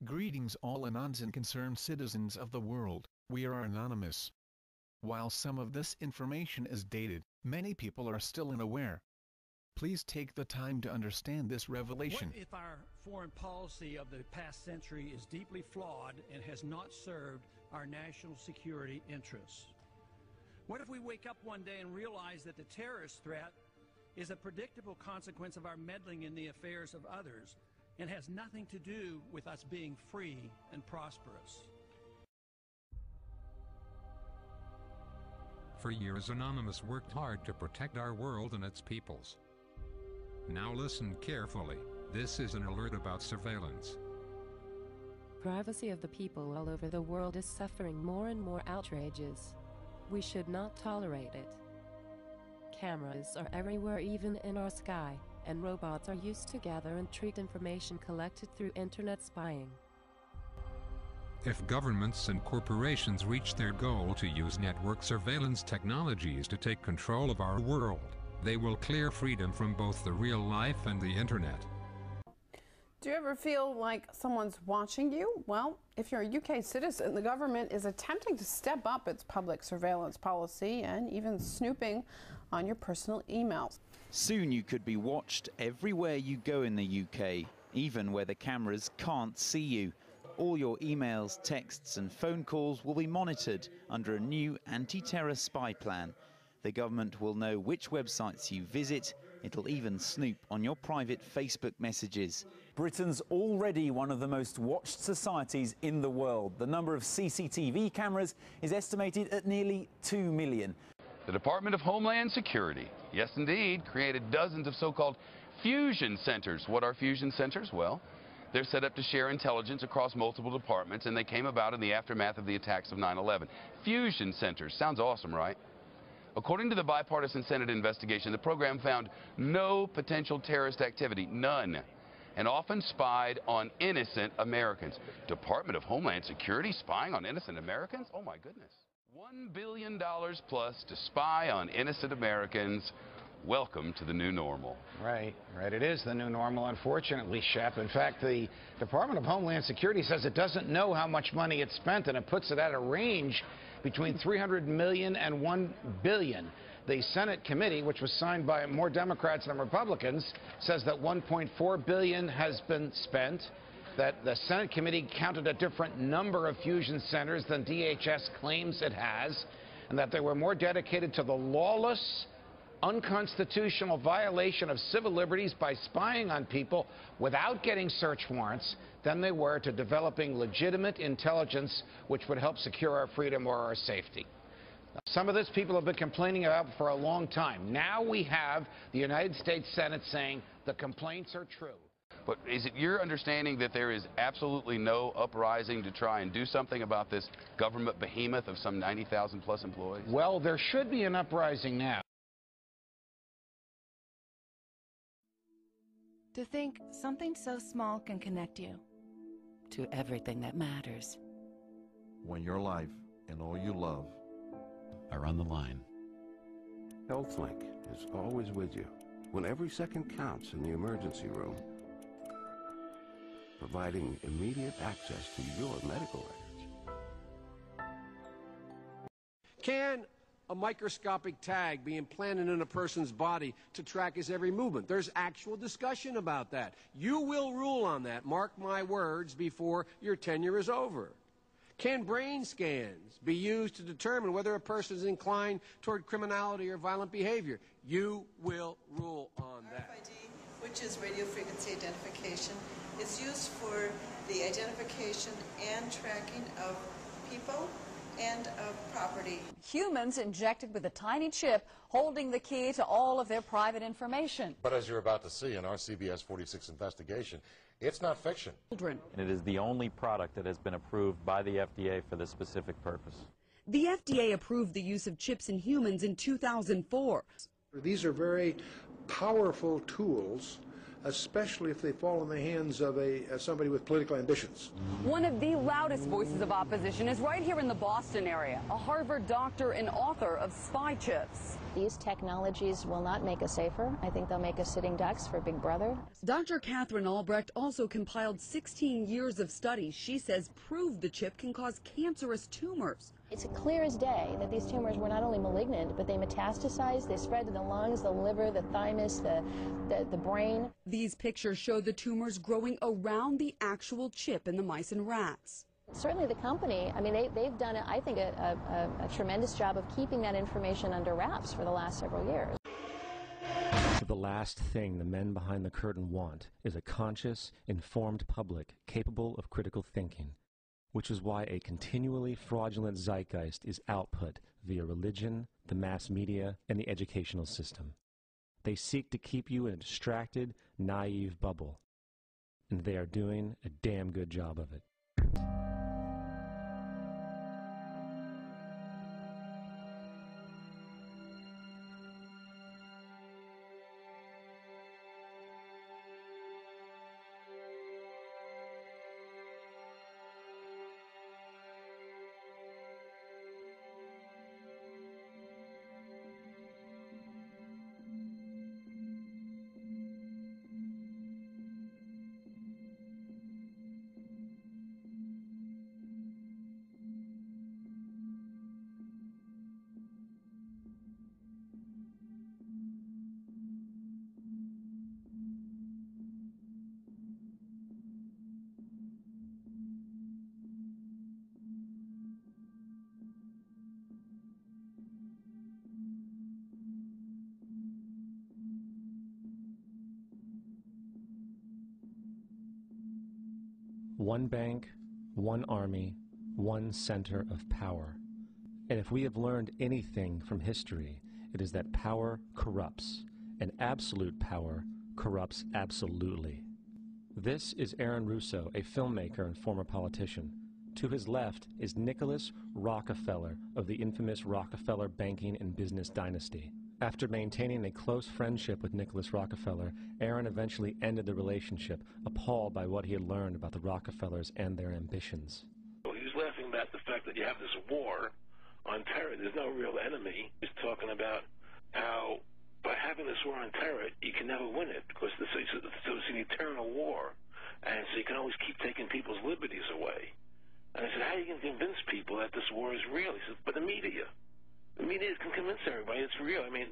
Greetings all anons and concerned citizens of the world, we are anonymous. While some of this information is dated, many people are still unaware. Please take the time to understand this revelation. What if our foreign policy of the past century is deeply flawed and has not served our national security interests? What if we wake up one day and realize that the terrorist threat is a predictable consequence of our meddling in the affairs of others and has nothing to do with us being free and prosperous? For years, Anonymous worked hard to protect our world and its peoples. Now listen carefully. This is an alert about surveillance. Privacy of the people all over the world is suffering more and more outrages. We should not tolerate it. Cameras are everywhere, even in our sky, and robots are used to gather and treat information collected through internet spying. If governments and corporations reach their goal to use network surveillance technologies to take control of our world, they will clear freedom from both the real life and the internet. Do you ever feel like someone's watching you? Well, if you're a UK citizen, the government is attempting to step up its public surveillance policy and even snooping on your personal emails. Soon you could be watched everywhere you go in the UK, even where the cameras can't see you. All your emails, texts and phone calls will be monitored under a new anti-terror spy plan. The government will know which websites you visit. It'll even snoop on your private Facebook messages. Britain's already one of the most watched societies in the world. The number of CCTV cameras is estimated at nearly 2 million. The Department of Homeland Security, yes indeed, created dozens of so-called fusion centers. What are fusion centers? Well, they're set up to share intelligence across multiple departments, and they came about in the aftermath of the attacks of 9/11. Fusion centers. Sounds awesome, right? According to the bipartisan Senate investigation, the program found no potential terrorist activity, none, and often spied on innocent Americans. Department of Homeland Security spying on innocent Americans? Oh my goodness. $1 billion plus to spy on innocent Americans. Welcome to the new normal. Right. It is the new normal, unfortunately, Shep. In fact, the Department of Homeland Security says it doesn't know how much money it spent, and it puts it at a range between $300 million and $1 billion. The Senate committee, which was signed by more Democrats than Republicans, says that $1.4 billion has been spent, that the Senate committee counted a different number of fusion centers than DHS claims it has, and that they were more dedicated to the lawless, unconstitutional violation of civil liberties by spying on people without getting search warrants than they were to developing legitimate intelligence which would help secure our freedom or our safety. Some of this people have been complaining about for a long time. Now we have the United States Senate saying the complaints are true. But is it your understanding that there is absolutely no uprising to try and do something about this government behemoth of some 90,000 plus employees? Well, there should be an uprising now. To think something so small can connect you to everything that matters. When your life and all you love are on the line. HealthLink is always with you when every second counts in the emergency room, providing immediate access to your medical records. Can a microscopic tag be implanted in a person's body to track his every movement? There's actual discussion about that. You will rule on that, mark my words, before your tenure is over. Can brain scans be used to determine whether a person is inclined toward criminality or violent behavior? You will rule on that. RFID, which is radio frequency identification, is used for the identification and tracking of people and of property. Humans injected with a tiny chip holding the key to all of their private information. But as you're about to see in our CBS 46 investigation, it's not fiction. And it is the only product that has been approved by the FDA for this specific purpose. The FDA approved the use of chips in humans in 2004. These are very powerful tools especially if they fall in the hands of somebody with political ambitions. One of the loudest voices of opposition is right here in the Boston area, a Harvard doctor and author of spy chips. These technologies will not make us safer. I think they'll make us sitting ducks for Big Brother. Dr. Catherine Albrecht also compiled 16 years of studies she says prove the chip can cause cancerous tumors. It's clear as day that these tumors were not only malignant, but they metastasized, they spread to the lungs, the liver, the thymus, the brain. These pictures show the tumors growing around the actual chip in the mice and rats. Certainly the company, I mean, they've done, I think, a tremendous job of keeping that information under wraps for the last several years. The last thing the men behind the curtain want is a conscious, informed public capable of critical thinking, which is why a continually fraudulent zeitgeist is output via religion, the mass media, and the educational system. They seek to keep you in a distracted, naive bubble, and they are doing a damn good job of it. One bank, one army, one center of power. And if we have learned anything from history, it is that power corrupts, and absolute power corrupts absolutely. This is Aaron Russo, a filmmaker and former politician. To his left is Nicholas Rockefeller of the infamous Rockefeller banking and business dynasty. After maintaining a close friendship with Nicholas Rockefeller, Aaron eventually ended the relationship, appalled by what he had learned about the Rockefellers and their ambitions. Well, he was laughing about the fact that you have this war on terror. There's no real enemy. He's talking about how by having this war on terror, you can never win it because so it's an eternal war, and so you can always keep taking people's liberties away. And I said, how are you going to convince people that this war is real? He said, but the media. The media can convince everybody it's real. I mean,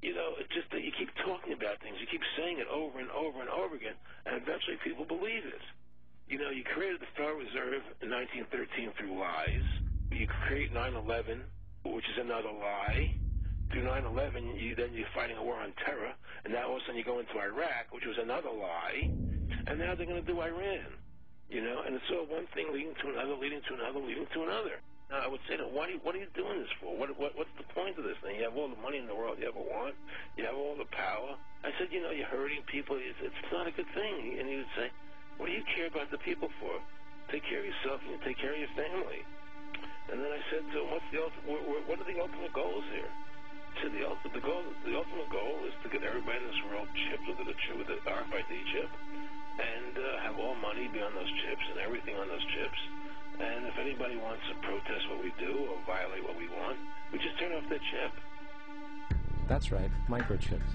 you know, it's just that you keep talking about things. You keep saying it over and over and over again, and eventually people believe it. You know, you created the Federal Reserve in 1913 through lies. You create 9/11, which is another lie. Through 9/11, you're fighting a war on terror, and now all of a sudden you go into Iraq, which was another lie, and now they're going to do Iran. You know, and it's all one thing leading to another, leading to another, leading to another. Now, I would say, what are you doing this for? What's the point of this thing? You have all the money in the world you ever want. You have all the power. I said, you know, you're hurting people. It's not a good thing. And he would say, what do you care about the people for? Take care of yourself and you take care of your family. And then I said to him, what are the ultimate goals here? He said, the ultimate goal is to get everybody in this world chipped with the RFID chip and have all money be on those chips and everything on those chips. And if anybody wants to protest what we do or violate what we want, we just turn off their chip. That's right, microchips.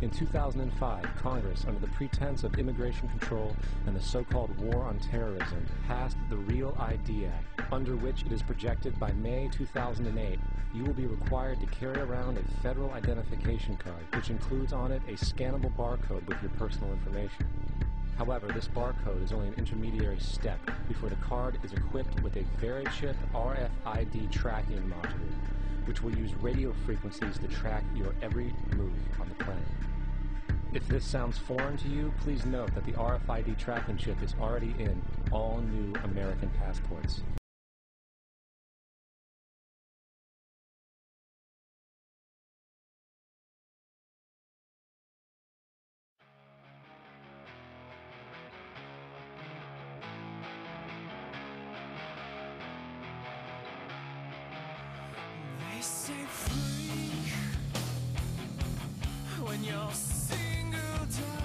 In 2005, Congress, under the pretense of immigration control and the so-called War on Terrorism, passed the REAL ID Act, under which it is projected by May 2008, you will be required to carry around a federal identification card, which includes on it a scannable barcode with your personal information. However, this barcode is only an intermediary step before the card is equipped with a VeriChip RFID tracking module, which will use radio frequencies to track your every move on the planet. If this sounds foreign to you, please note that the RFID tracking chip is already in all new American passports. Say free when you're singled out.